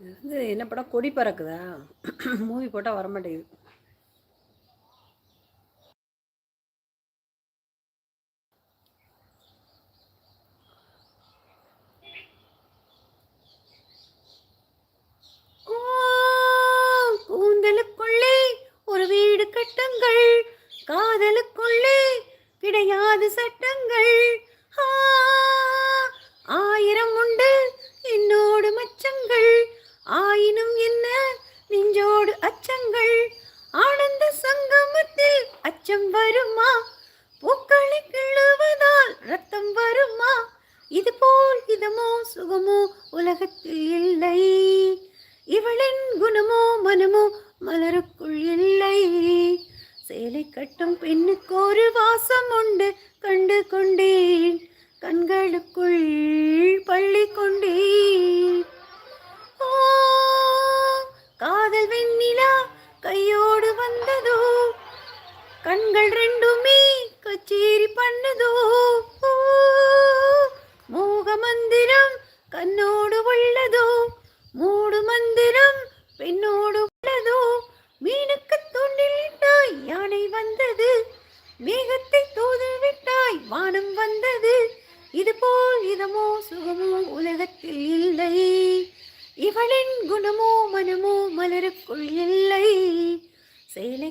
இது என்ன படம்? கொடி பறக்குதா? மூவி போட்டா வரமாட்டேங்குது. ஓ! கூந்தலுக்குள்ளே ஒரு வீடு கட்டுங்கள். காதலுக்குள்ளே கிடையாது சட்டங்கள். ஆ! 1000 உண்டு என்னோடு மச்சங்கள். ஆயினும் என்ன நெஞ்சோடு அச்சங்கள். ஆனந்த சங்கமத்தில் அச்சம் வருமா? பூக்களை கிள்ளுவதால் ரத்தம் வருமா? இதுபோல் இதமோ சுகமோ உலகத்தில் இல்லை. இவளின் குணமோ மனமோ மலருக்குள் இல்லை. சேலை கட்டும் பெண்ணுக்கு ஒரு வாசம் உண்டு, கண்டு கொண்டேன் கண்களுக்குள் பள்ளி கொண்டேன். ஓ, காதல் வெண்ணிலா கையோடு வந்ததோ, கண்கள் ரெண்டுமே கச்சேரி பண்ணதோ. ஓ, மோக மந்திரம் கண்ணோடு உள்ளதோ, மூடு மந்திரம் பெண்ணோடு உள்ளதோ. மீனுக்கு தூண்டில் இட்டாய் யானை வந்தது, மேகத்தை தூது விட்டாய் வானம் வந்தது. இதுபோல் இதமோ சுகமோ உலகத்தில் இல்லை. இவளின் குணமோ மனமோ மலருக்குள் இல்லை. சேலை